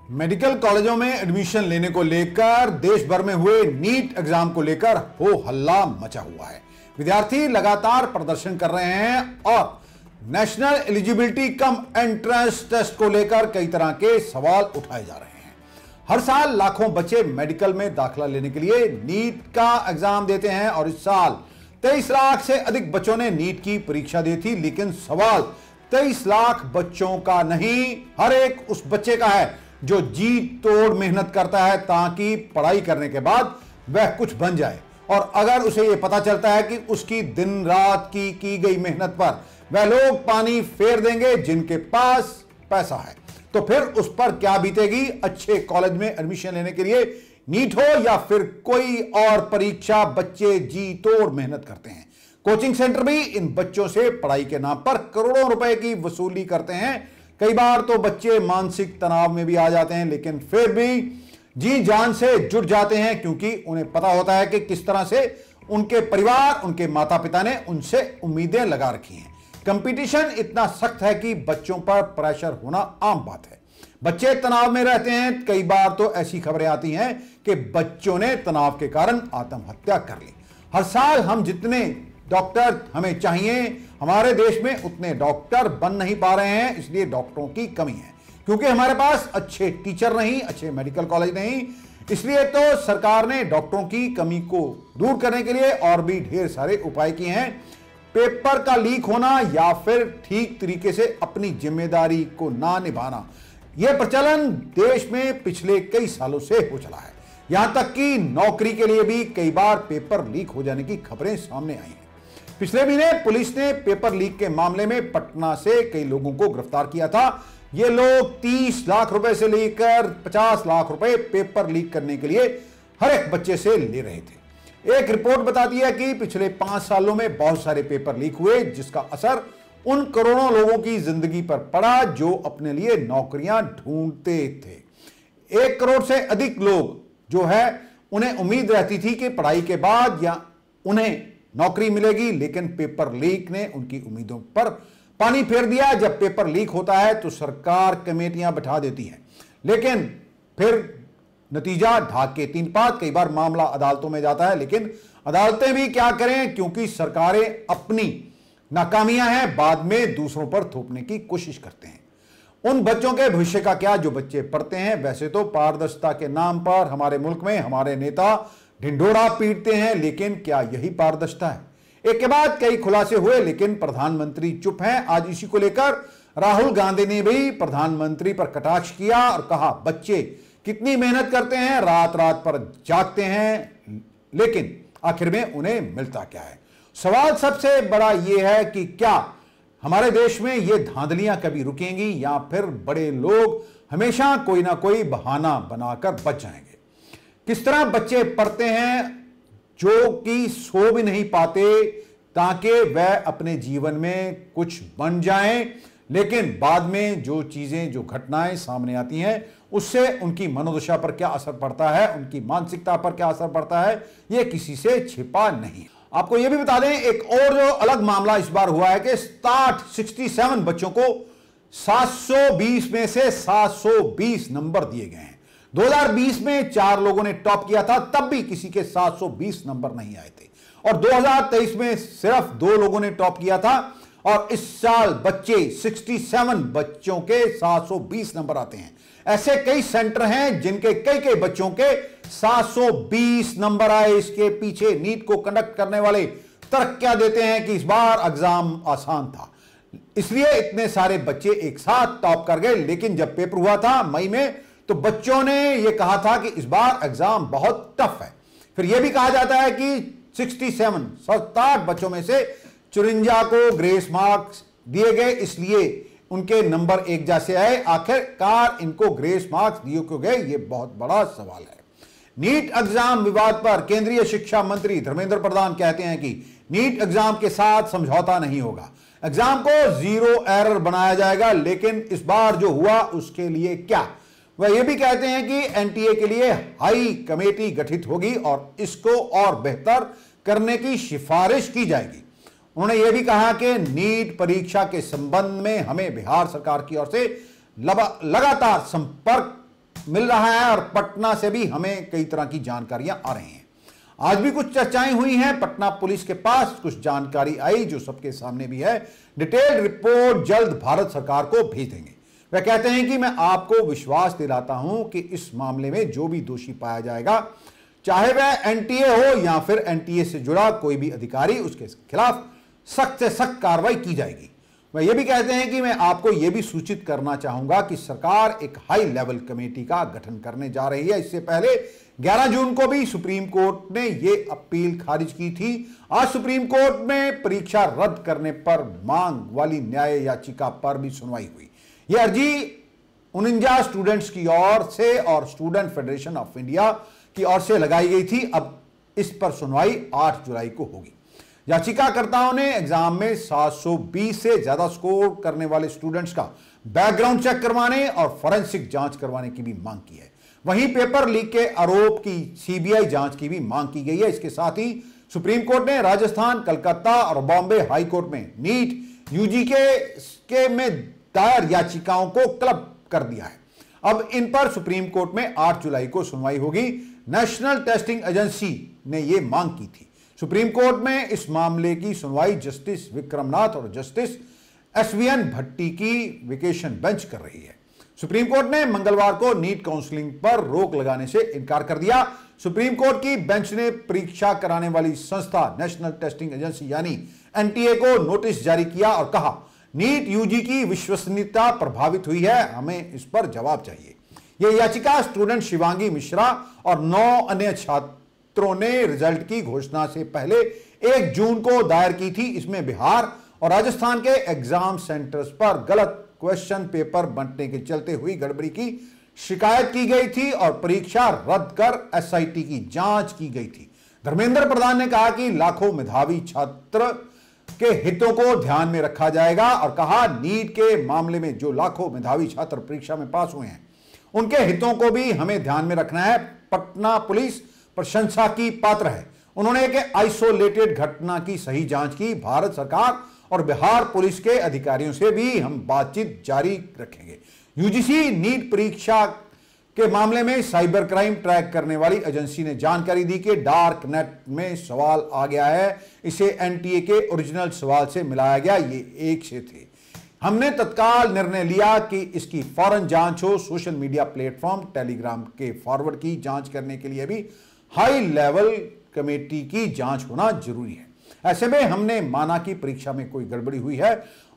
Medical कॉलेजों में admission लेने को लेकर देश भर में हुए नीट एग्जाम को लेकर हो हल्ला मचा हुआ है। विद्यार्थी लगातार प्रदर्शन कर रहे हैं और national eligibility cum entrance test को लेकर कई तरह के सवाल उठाए जा रहे हैं। हर साल लाखों बच्चे मेडिकल में दाखिला लेने के लिए नीट का एग्जाम देते हैं और इस साल 23 लाख से अधिक बच्चों ने नीट की परीक्षा दी थी। लेकिन सवाल 23 लाख बच्चों का नहीं, हर एक उस बच्चे का है जो जी तोड़ मेहनत करता है ताकि पढ़ाई करने के बाद वह कुछ बन जाए। और अगर उसे यह पता चलता है कि उसकी दिन रात की गई मेहनत पर वह लोग पानी फेर देंगे जिनके पास पैसा है, तो फिर उस पर क्या बीतेगी। अच्छे कॉलेज में एडमिशन लेने के लिए नीट हो या फिर कोई और परीक्षा, बच्चे जी तोड़ मेहनत करते हैं। कोचिंग सेंटर भी इन बच्चों से पढ़ाई के नाम पर करोड़ों रुपए की वसूली करते हैं। कई बार तो बच्चे मानसिक तनाव में भी आ जाते हैं, लेकिन फिर भी जी जान से जुट जाते हैं क्योंकि उन्हें पता होता है कि किस तरह से उनके परिवार, उनके माता पिता ने उनसे उम्मीदें लगा रखी हैं। कंपटीशन इतना सख्त है कि बच्चों पर प्रेशर होना आम बात है। बच्चे तनाव में रहते हैं। कई बार तो ऐसी खबरें आती हैं कि बच्चों ने तनाव के कारण आत्महत्या कर ली। हर साल हम जितने डॉक्टर हमें चाहिए, हमारे देश में उतने डॉक्टर बन नहीं पा रहे हैं, इसलिए डॉक्टरों की कमी है क्योंकि हमारे पास अच्छे टीचर नहीं, अच्छे मेडिकल कॉलेज नहीं। इसलिए तो सरकार ने डॉक्टरों की कमी को दूर करने के लिए और भी ढेर सारे उपाय किए हैं। पेपर का लीक होना या फिर ठीक तरीके से अपनी जिम्मेदारी को ना निभाना, यह प्रचलन देश में पिछले कई सालों से हो चला है। यहां तक कि नौकरी के लिए भी कई बार पेपर लीक हो जाने की खबरें सामने आई हैं। पिछले महीने पुलिस ने पेपर लीक के मामले में पटना से कई लोगों को गिरफ्तार किया था। ये लोग 30 लाख रुपए से लेकर 50 लाख रुपए पेपर लीक करने के लिए हर एक बच्चे से ले रहे थे। एक रिपोर्ट बताती है कि पिछले 5 सालों में बहुत सारे पेपर लीक हुए जिसका असर उन करोड़ों लोगों की जिंदगी पर पड़ा जो अपने लिए नौकरियां ढूंढते थे। 1 करोड़ से अधिक लोग जो है उन्हें उम्मीद रहती थी कि पढ़ाई के बाद या उन्हें नौकरी मिलेगी, लेकिन पेपर लीक ने उनकी उम्मीदों पर पानी फेर दिया। जब पेपर लीक होता है तो सरकार कमेटियां बैठा देती है, लेकिन फिर नतीजा ढाक के 3 पात। कई बार मामला अदालतों में जाता है, लेकिन अदालतें भी क्या करें क्योंकि सरकारें अपनी नाकामियां हैं बाद में दूसरों पर थोपने की कोशिश करते हैं। उन बच्चों के भविष्य का क्या जो बच्चे पढ़ते हैं। वैसे तो पारदर्शिता के नाम पर हमारे मुल्क में हमारे नेता ढिंढोरा पीटते हैं, लेकिन क्या यही पारदर्शिता है। एक के बाद कई खुलासे हुए लेकिन प्रधानमंत्री चुप हैं। आज इसी को लेकर राहुल गांधी ने भी प्रधानमंत्री पर कटाक्ष किया और कहा बच्चे कितनी मेहनत करते हैं, रात रात पर जागते हैं, लेकिन आखिर में उन्हें मिलता क्या है। सवाल सबसे बड़ा यह है कि क्या हमारे देश में ये धांधलियां कभी रुकेंगी या फिर बड़े लोग हमेशा कोई ना कोई बहाना बनाकर बच जाएंगे। किस तरह बच्चे पढ़ते हैं जो कि सो भी नहीं पाते ताकि वह अपने जीवन में कुछ बन जाएं, लेकिन बाद में जो चीजें, जो घटनाएं सामने आती हैं उससे उनकी मनोदशा पर क्या असर पड़ता है, उनकी मानसिकता पर क्या असर पड़ता है, यह किसी से छिपा नहीं। आपको यह भी बता दें, एक और जो अलग मामला इस बार हुआ है कि 67 बच्चों को 720 में से 720 नंबर दिए गए हैं। 2020 में 4 लोगों ने टॉप किया था, तब भी किसी के 720 नंबर नहीं आए थे। और 2023 में सिर्फ 2 लोगों ने टॉप किया था और इस साल 67 बच्चों के 720 नंबर आते हैं। ऐसे कई सेंटर हैं जिनके कई बच्चों के 720 नंबर आए। इसके पीछे नीट को कंडक्ट करने वाले तर्क क्या देते हैं कि इस बार एग्जाम आसान था, इसलिए इतने सारे बच्चे एक साथ टॉप कर गए। लेकिन जब पेपर हुआ था मई में तो बच्चों ने यह कहा था कि इस बार एग्जाम बहुत टफ है। फिर यह भी कहा जाता है कि 67 बच्चों में से 54 को ग्रेस मार्क्स दिए गए, इसलिए उनके नंबर एक जैसे आए। आखिरकार इनको ग्रेस मार्क्स दिए क्यों गए, यह बहुत बड़ा सवाल है। नीट एग्जाम विवाद पर केंद्रीय शिक्षा मंत्री धर्मेंद्र प्रधान कहते हैं कि नीट एग्जाम के साथ समझौता नहीं होगा, एग्जाम को 0 एरर बनाया जाएगा। लेकिन इस बार जो हुआ उसके लिए क्या, वह यह भी कहते हैं कि एनटीए के लिए हाई कमेटी गठित होगी और इसको और बेहतर करने की सिफारिश की जाएगी। उन्होंने यह भी कहा कि नीट परीक्षा के संबंध में हमें बिहार सरकार की ओर से लगातार संपर्क मिल रहा है और पटना से भी हमें कई तरह की जानकारियां आ रही हैं। आज भी कुछ चर्चाएं हुई हैं, पटना पुलिस के पास कुछ जानकारी आई जो सबके सामने भी है। डिटेल्ड रिपोर्ट जल्द भारत सरकार को भेज देंगे। वह कहते हैं कि मैं आपको विश्वास दिलाता हूं कि इस मामले में जो भी दोषी पाया जाएगा, चाहे वह एनटीए हो या फिर एनटीए से जुड़ा कोई भी अधिकारी, उसके खिलाफ सख्त से सख्त कार्रवाई की जाएगी। वह यह भी कहते हैं कि मैं आपको यह भी सूचित करना चाहूंगा कि सरकार एक हाई लेवल कमेटी का गठन करने जा रही है। इससे पहले 11 जून को भी सुप्रीम कोर्ट ने यह अपील खारिज की थी। आज सुप्रीम कोर्ट में परीक्षा रद्द करने पर मांग वाली न्याय याचिका पर भी सुनवाई हुई। यह अर्जी 49 स्टूडेंट्स की ओर से और स्टूडेंट फेडरेशन ऑफ इंडिया की ओर से लगाई गई थी। अब इस पर सुनवाई 8 जुलाई को होगी। याचिकाकर्ताओं ने एग्जाम में 720 से ज्यादा स्कोर करने वाले स्टूडेंट्स का बैकग्राउंड चेक करवाने और फॉरेंसिक जांच करवाने की भी मांग की है। वहीं पेपर लीक के आरोप की सीबीआई जांच की भी मांग की गई है। इसके साथ ही सुप्रीम कोर्ट ने राजस्थान, कलकत्ता और बॉम्बे हाई कोर्ट में नीट यूजी के में दायर याचिकाओं को क्लब कर दिया है। अब इन पर सुप्रीम कोर्ट में 8 जुलाई को सुनवाई होगी। नेशनल टेस्टिंग एजेंसी ने यह मांग की थी। सुप्रीम कोर्ट में इस मामले की सुनवाई जस्टिस विक्रमनाथ और जस्टिस एसवीएन भट्टी की वेकेशन बेंच कर रही है। सुप्रीम कोर्ट ने मंगलवार को नीट काउंसलिंग पर रोक लगाने से इनकार कर दिया। सुप्रीम कोर्ट की बेंच ने परीक्षा कराने वाली संस्था नेशनल टेस्टिंग एजेंसी यानी एनटीए को नोटिस जारी किया और कहा, नीट यूजी की विश्वसनीयता प्रभावित हुई है, हमें इस पर जवाब चाहिए। यह याचिका स्टूडेंट शिवांगी मिश्रा और 9 अन्य छात्रों ने रिजल्ट की घोषणा से पहले 1 जून को दायर की थी। इसमें बिहार और राजस्थान के एग्जाम सेंटर्स पर गलत क्वेश्चन पेपर बंटने के चलते हुई गड़बड़ी की शिकायत की गई थी और परीक्षा रद्द कर एसआईटी की जांच की गई थी। धर्मेंद्र प्रधान ने कहा कि लाखों मेधावी छात्र के हितों को ध्यान में रखा जाएगा और कहा, नीट के मामले में जो लाखों मेधावी छात्र परीक्षा में पास हुए हैं, उनके हितों को भी हमें ध्यान में रखना है। पटना पुलिस प्रशंसा की पात्र है। उन्होंने एक आइसोलेटेड घटना की सही जांच की। भारत सरकार और बिहार पुलिस के अधिकारियों से भी हम बातचीत जारी रखेंगे। यूजीसी नीट परीक्षा के मामले में साइबर क्राइम ट्रैक करने वाली एजेंसी ने जानकारी दी कि डार्क नेट में सवाल आ गया है, इसे एनटीए के ओरिजिनल सवाल से मिलाया गया, ये एक से थे। हमने तत्काल निर्णय लिया कि इसकी फौरन जांच हो। सोशल मीडिया प्लेटफॉर्म टेलीग्राम के फॉरवर्ड की जांच करने के लिए भी हाई लेवल कमेटी की जांच होना जरूरी है। ऐसे में हमने माना कि परीक्षा में कोई गड़बड़ी हुई है।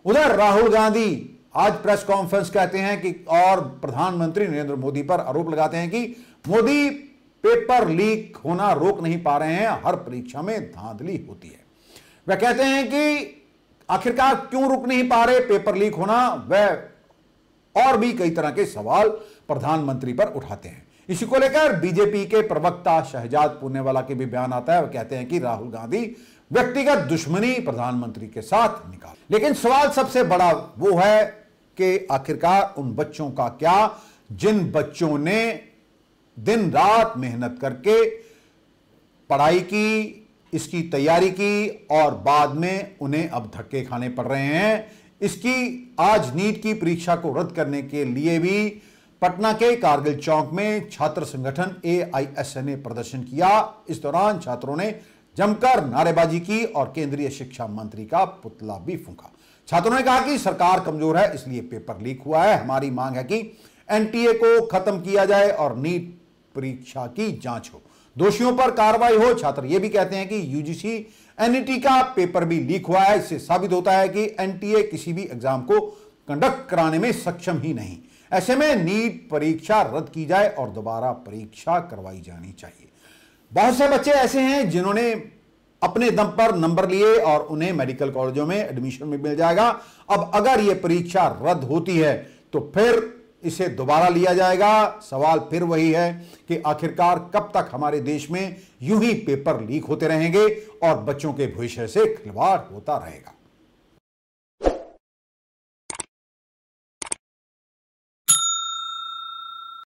उधर राहुल गांधी आज प्रेस कॉन्फ्रेंस कहते हैं कि और प्रधानमंत्री नरेंद्र मोदी पर आरोप लगाते हैं कि मोदी पेपर लीक होना रोक नहीं पा रहे हैं, हर परीक्षा में धांधली होती है। वह कहते हैं कि आखिरकार क्यों रुक नहीं पा रहे पेपर लीक होना, वह और भी कई तरह के सवाल प्रधानमंत्री पर उठाते हैं। इसी को लेकर बीजेपी के प्रवक्ता शहजाद पूनेवाला के भी बयान आता है। वह कहते हैं कि राहुल गांधी व्यक्तिगत दुश्मनी प्रधानमंत्री के साथ निकाल। लेकिन सवाल सबसे बड़ा वो है कि आखिरकार उन बच्चों का क्या जिन बच्चों ने दिन रात मेहनत करके पढ़ाई की, इसकी तैयारी की और बाद में उन्हें अब धक्के खाने पड़ रहे हैं। इसकी आज नीट की परीक्षा को रद्द करने के लिए भी पटना के कारगिल चौक में छात्र संगठन एआईएसएन ने प्रदर्शन किया। इस दौरान छात्रों ने जमकर नारेबाजी की और केंद्रीय शिक्षा मंत्री का पुतला भी फूंका। छात्रों ने कहा कि सरकार कमजोर है, इसलिए पेपर लीक हुआ है। हमारी मांग है कि एनटीए को खत्म किया जाए और नीट परीक्षा की जांच हो, दोषियों पर कार्रवाई हो। छात्र ये भी कहते हैं कि यूजीसी एनईटी का पेपर भी लीक हुआ है। इससे साबित होता है कि एनटीए किसी भी एग्जाम को कंडक्ट कराने में सक्षम ही नहीं। ऐसे में नीट परीक्षा रद्द की जाए और दोबारा परीक्षा करवाई जानी चाहिए। बहुत से बच्चे ऐसे हैं जिन्होंने अपने दम पर नंबर लिए और उन्हें मेडिकल कॉलेजों में एडमिशन में मिल जाएगा। अब अगर यह परीक्षा रद्द होती है तो फिर इसे दोबारा लिया जाएगा। सवाल फिर वही है कि आखिरकार कब तक हमारे देश में यूं ही पेपर लीक होते रहेंगे और बच्चों के भविष्य से खिलवाड़ होता रहेगा।